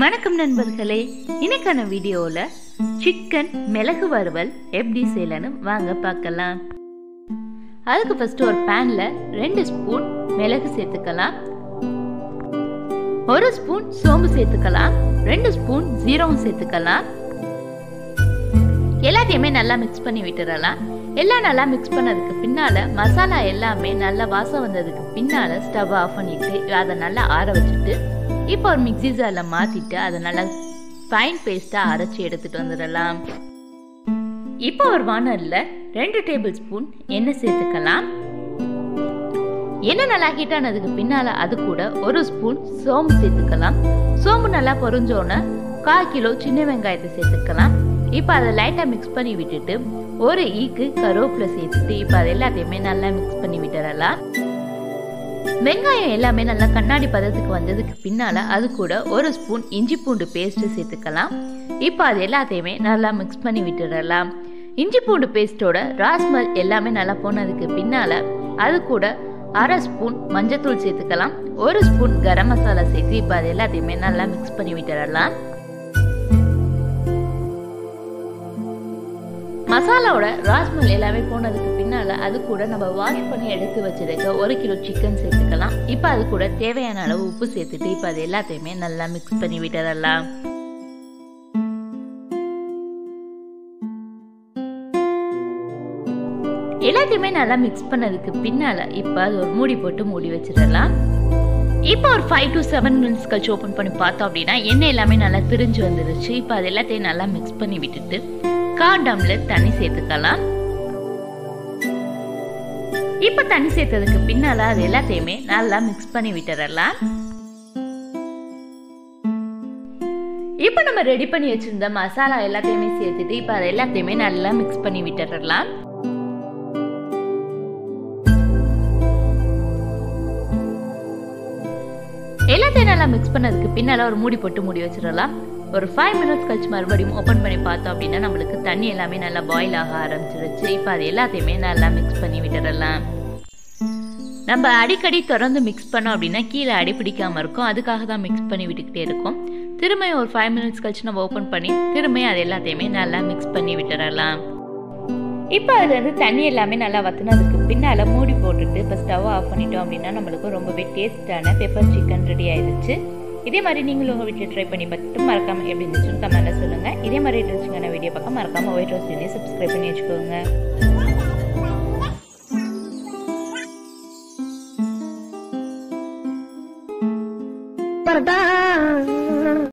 வணக்கம் நண்பர்களே, இன்னைக்கான வீடியோவில் சிக்கன் மிளகு வறுவல் எப்படி செய்யலான்னு வாங்க பார்க்கலாம். அதுக்கு ஃபர்ஸ்ட் ஒரு பேனில் 2 ஸ்பூன் மிளகு சேர்த்துக்கலாம், 1 ஸ்பூன் சோம்பு சேர்த்துக்கலாம், 2 ஸ்பூன் ஜீரகம் சேர்த்துக்கலாம். எல்லாத்தையுமே நல்லா மிக்ஸ் பண்ணி விட்டுறலாம். எல்லாம் நல்லா மிக்ஸ் பண்ணதுக்கு பின்னால மசாலா எல்லாமே நல்லா வாசம் வந்ததுக்கு பின்னால ஸ்டவ் ஆஃப் பண்ணிட்டு அதை நல்லா ஆற வச்சுட்டு இப்போ ஒரு மிக்ஸி ஜாரில் மாற்றிட்டு அதை நல்லா ஃபைன் பேஸ்ட்டாக அரைச்சி எடுத்துகிட்டு வந்துடலாம். இப்போ ஒரு வானலில் 2 டேபிள் ஸ்பூன் எண்ணெய் சேர்த்துக்கலாம். எண்ணெய் நல்லா ஹீட் ஆனதுக்கு பின்னால் அது கூட 1 ஸ்பூன் சோம்பு சேர்த்துக்கலாம். சோம்பு நல்லா பொரிஞ்சோன்னே 1/4 கிலோ சின்ன வெங்காயத்தை சேர்த்துக்கலாம். இப்போ அதை லைட்டாக மிக்ஸ் பண்ணி விட்டுட்டு ஒரு ஈக்கு கருவேப்பிலை சேர்த்துட்டு இப்போ அதை எல்லாத்தையுமே நல்லா மிக்ஸ் பண்ணி விட்டுறலாம். வெங்காயம் எல்லாமே நல்லா கண்ணாடி பதத்துக்கு வந்ததுக்கு பின்னால அது கூட 1 ஸ்பூன் இஞ்சி பூண்டு பேஸ்ட் சேர்த்துக்கலாம். இப்போ அது எல்லாத்தையுமே நல்லா மிக்ஸ் பண்ணி விட்டுறலாம். இஞ்சி பூண்டு பேஸ்டோட ராஸ்மல் எல்லாமே நல்லா போனதுக்கு பின்னால அது கூட 1/2 ஸ்பூன் மஞ்சத்தூள் சேர்த்துக்கலாம், 1 ஸ்பூன் கரம் மசாலா சேர்த்து இப்போ அது எல்லாத்தையுமே நல்லா மிக்ஸ் பண்ணி விட்டுறலாம். மசாலாவோட ராஸ்மல் எல்லாமே போனதுக்கு பின்னால அது கூட நம்ம வாஷ் பண்ணி எடுத்து வச்சிருக்க 1 கிலோ சிக்கன் சேர்த்துக்கலாம். இப்போ அது கூட தேவையான அளவு உப்பு சேர்த்துட்டு இப்போ அது எல்லாத்தையுமே நல்லா மிக்ஸ் பண்ணி விட்டுறலாம். எல்லாத்தையுமே நல்லா மிக்ஸ் பண்ணதுக்கு பின்னால இப்போ அது ஒரு மூடி போட்டு மூடி வச்சிடலாம். இப்போ ஒரு 5 to 7 மினிட்ஸ் கழிச்சு ஓப்பன் பண்ணி பார்த்தோம் அப்படின்னா எண்ணெய் எல்லாமே நல்லா பிரிஞ்சு வந்துருச்சு. இப்போ அது எல்லாத்தையும் நல்லா மிக்ஸ் பண்ணி விட்டுட்டு 1/4 டம்ளர் தண்ணி சேர்த்துக்கலாம். இப்ப தண்ணி சேர்த்ததுக்கு பின்னால அது எல்லாத்தையுமே நல்லா மிக்ஸ் பண்ணி விட்டுறலாம். இப்ப நம்ம ரெடி பண்ணி வச்சிருந்த மசாலா எல்லாத்தையுமே சேர்த்துட்டு இப்ப அது எல்லாத்தையுமே நல்லா மிக்ஸ் பண்ணி விட்டுறலாம். எல்லாத்தையும் நல்லா மிக்ஸ் பண்ணதுக்கு பின்னால ஒரு மூடி போட்டு மூடி வச்சிடலாம். ஒரு 5 மினிட்ஸ் கழிச்சு மறுபடியும் ஓப்பன் பண்ணி பார்த்தோம் அப்படின்னா நம்மளுக்கு தண்ணி எல்லாமே நல்லா பாயில் ஆக ஆரம்பிச்சிருச்சு. இப்போ அது எல்லாத்தையுமே நல்லா மிக்ஸ் பண்ணி விட்டுறலாம். நம்ம அடிக்கடி தொடர்ந்து மிக்ஸ் பண்ணோம் அப்படின்னா கீழே அடி பிடிக்காம இருக்கும், அதுக்காக தான் மிக்ஸ் பண்ணி விட்டுக்கிட்டே இருக்கும். திரும்ப ஒரு 5 மினிட்ஸ் கழிச்சு நம்ம ஓப்பன் பண்ணி திரும்ப அது எல்லாத்தையுமே நல்லா மிக்ஸ் பண்ணி விட்டுறலாம். இப்போ அதுல தண்ணி எல்லாமே நல்லா வத்தினதுக்கு பின்னால மூடி போட்டுட்டு இப்போ ஸ்டவ் ஆஃப் பண்ணிட்டோம் அப்படின்னா நம்மளுக்கு ரொம்பவே டேஸ்டான பெப்பர் சிக்கன் ரெடி ஆயிடுச்சு. இதே மாதிரி நீங்களும் உங்கள் வீட்டில் ட்ரை பண்ணி பார்த்துட்டு மறக்காமல் எப்படி இருந்துச்சுன்னு கமெண்ட்டில் சொல்லுங்கள். இதே மாதிரி இருந்துச்சுங்கன்னா வீடியோ பார்க்க மறக்காமல் ஒயிட் ரோஸ் சப்ஸ்கிரைப் பண்ணி வச்சுக்கோங்க.